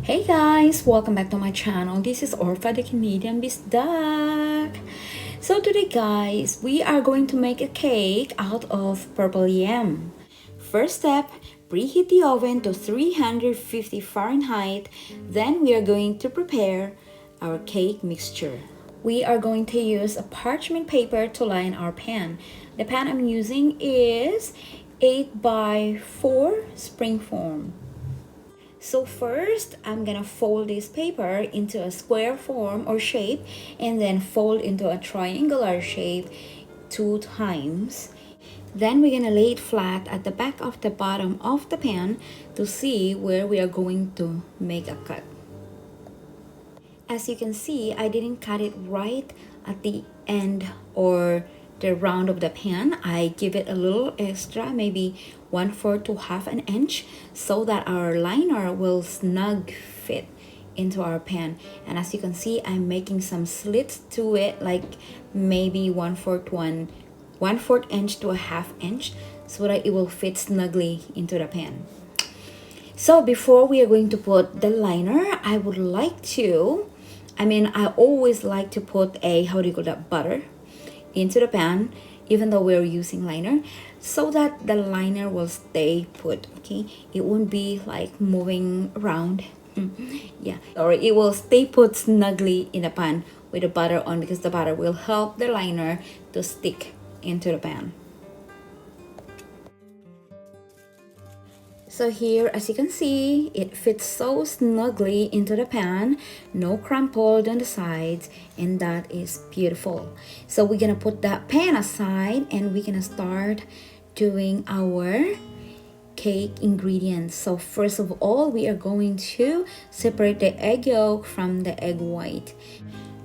Hey guys, welcome back to my channel. This is Orpha the Canadian Beast Duck. So today guys, we are going to make a cake out of purple yam. First step, preheat the oven to 350 Fahrenheit. Then we are going to prepare our cake mixture. We are going to use a parchment paper to line our pan. The pan I'm using is 8 by 4 spring form. So first, I'm gonna fold this paper into a square form or shape and then fold into a triangular shape 2 times. Then we're gonna lay it flat at the back of the bottom of the pan to see where we are going to make a cut. As you can see, I didn't cut it right at the end or the round of the pan. I give it a little extra, maybe 1/4 to half an inch, so that our liner will snug fit into our pan. And as you can see, I'm making some slits to it, like maybe 1/4 inch to a half inch, so that it will fit snugly into the pan. So before we are going to put the liner, I always like to put butter into the pan, even though we're using liner, so that the liner will stay put, okay? It won't be like moving around. Yeah, or it will stay put snugly in the pan with the butter on, because the butter will help the liner to stick into the pan. So here, as you can see, it fits so snugly into the pan, no crumpled on the sides, and that is beautiful. So we're gonna put that pan aside and we're gonna start doing our cake ingredients. So first of all, we are going to separate the egg yolk from the egg white.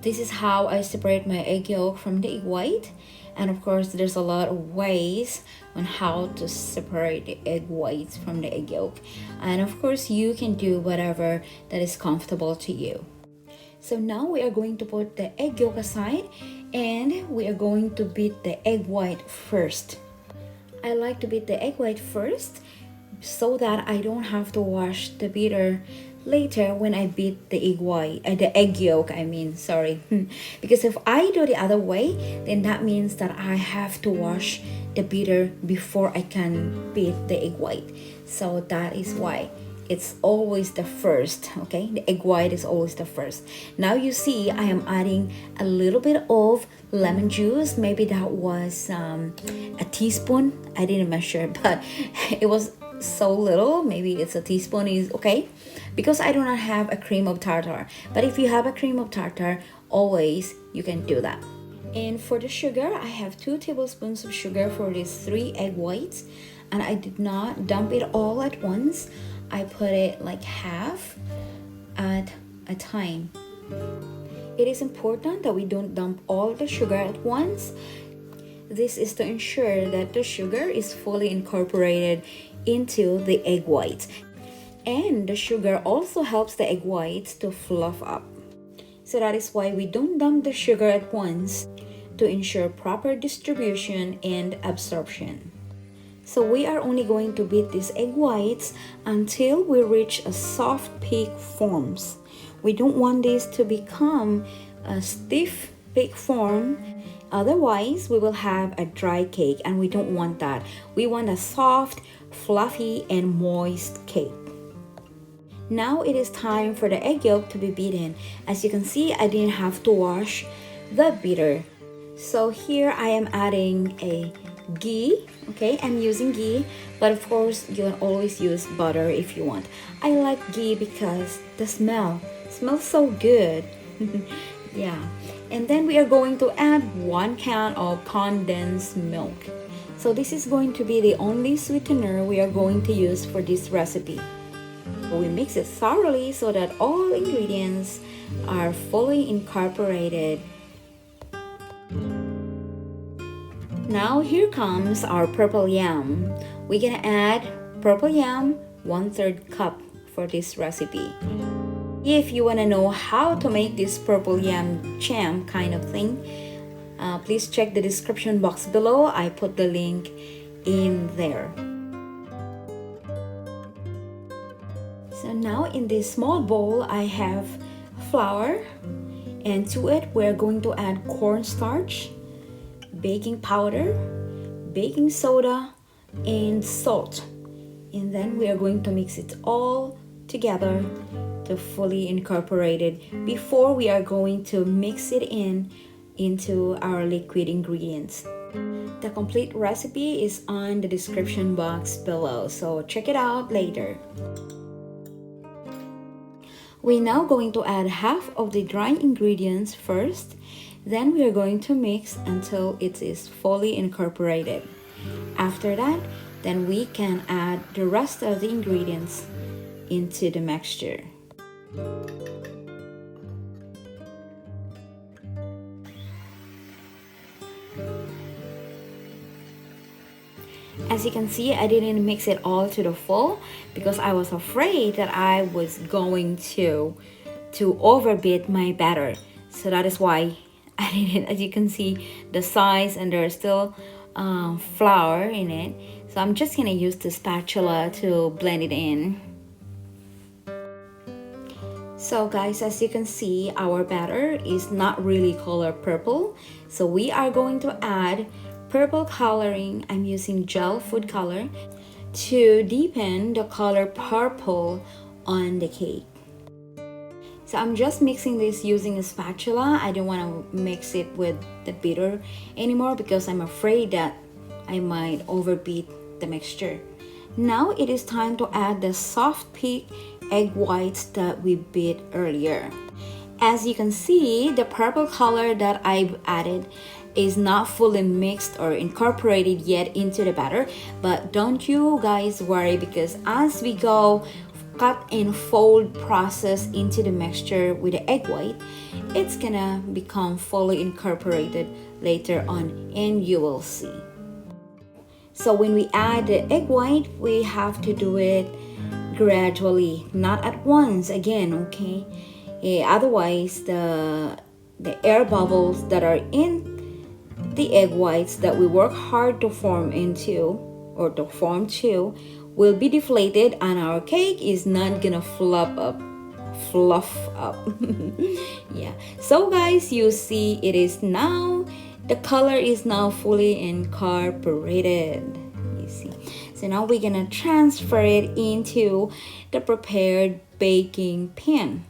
This is how I separate my egg yolk from the egg white. And of course, there's a lot of ways on how to separate the egg whites from the egg yolk. And of course, you can do whatever that is comfortable to you. So now we are going to put the egg yolk aside and we are going to beat the egg white first. I like to beat the egg white first so that I don't have to wash the beater later when I beat the egg yolk, sorry. Because if I do the other way, then that means that I have to wash the beater before I can beat the egg white. So that is why it's always the first, okay? The egg white is always the first. Now you see I am adding a little bit of lemon juice. Maybe that was a teaspoon. I didn't measure, but it was so little. Maybe it's a teaspoon is okay, because I do not have a cream of tartar. But if you have a cream of tartar, always you can do that. And for the sugar, I have 2 tablespoons of sugar for these 3 egg whites, and I did not dump it all at once. I put it like half at a time. It is important that we don't dump all the sugar at once. This is to ensure that the sugar is fully incorporated into the egg whites. And the sugar also helps the egg whites to fluff up. So that is why we don't dump the sugar at once, to ensure proper distribution and absorption. So we are only going to beat these egg whites until we reach a soft peak forms. We don't want this to become a stiff peak form. Otherwise, we will have a dry cake, and we don't want that. We want a soft, fluffy, and moist cake. Now it is time for the egg yolk to be beaten. As you can see, I didn't have to wash the beater. So here I am adding a ghee. Okay, I'm using ghee, but of course you can always use butter if you want. I like ghee because the smell smells so good. Yeah. And then we are going to add 1 can of condensed milk. So this is going to be the only sweetener we are going to use for this recipe. We mix it thoroughly so that all ingredients are fully incorporated. Now here comes our purple yam. We're gonna add purple yam 1/3 cup for this recipe. If you wanna know how to make this purple yam jam kind of thing, please check the description box below. I put the link in there. So now in this small bowl I have flour, and to it we're going to add cornstarch, baking powder, baking soda, and salt. And then we are going to mix it all together to fully incorporate it before we are going to mix it into our liquid ingredients. The complete recipe is on the description box below, so check it out later. We're now going to add half of the dry ingredients first, then we are going to mix until it is fully incorporated. After that, then we can add the rest of the ingredients into the mixture. As you can see, I didn't mix it all to the full because I was afraid that I was going to overbeat my batter. So that is why I didn't. As you can see, the size and there's still flour in it. So I'm just gonna use the spatula to blend it in. So guys, as you can see, our batter is not really color purple. So we are going to add purple coloring. I'm using gel food color to deepen the color purple on the cake. So I'm just mixing this using a spatula. I don't want to mix it with the beater anymore because I'm afraid that I might overbeat the mixture. Now it is time to add the soft peak egg whites that we beat earlier. As you can see, the purple color that I've added is not fully mixed or incorporated yet into the batter, but don't you guys worry because as we go cut and fold process into the mixture with the egg white, it's gonna become fully incorporated later on and you will see. So when we add the egg white, we have to do it gradually, not at once again, okay? Otherwise the air bubbles that are in the egg whites that we work hard to form into or to form to will be deflated and our cake is not gonna fluff up. Yeah, so guys, you see it is now, the color is now fully incorporated, you see. So now we're gonna transfer it into the prepared baking pan.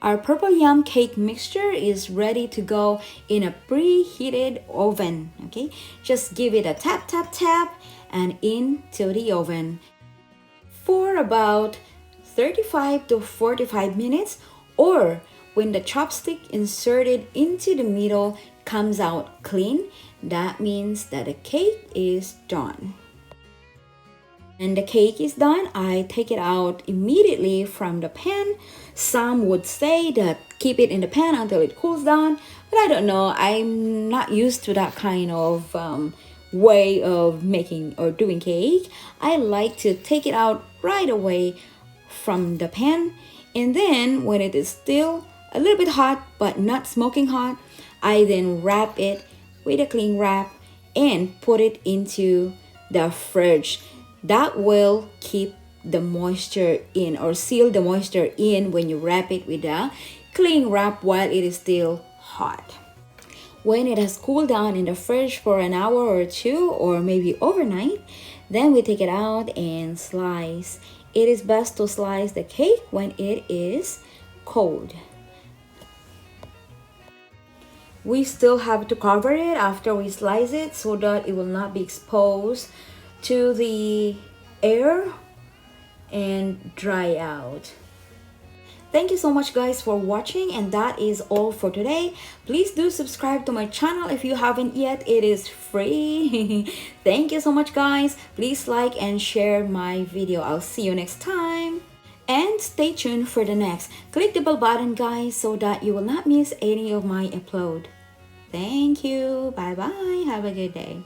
Our purple yum cake mixture is ready to go in a preheated oven, okay? Just give it a tap, tap, tap and into the oven for about 35 to 45 minutes, or when the chopstick inserted into the middle comes out clean, that means that the cake is done. And the cake is done, I take it out immediately from the pan. Some would say that keep it in the pan until it cools down, but I don't know. I'm not used to that kind of way of making or doing cake. I like to take it out right away from the pan, and then when it is still a little bit hot but not smoking hot, I then wrap it with a cling wrap and put it into the fridge. That will keep the moisture in or seal the moisture in when you wrap it with a cling wrap while it is still hot. When it has cooled down in the fridge for an hour or two or maybe overnight, then we take it out and slice. It is best to slice the cake when it is cold. We still have to cover it after we slice it so that it will not be exposed to the air and dry out. Thank you so much guys for watching, and that is all for today. Please do subscribe to my channel if you haven't yet. It is free. Thank you so much guys. Please like and share my video. I'll see you next time. And stay tuned for the next. Click the bell button guys so that you will not miss any of my upload. Thank you. Bye bye. Have a good day.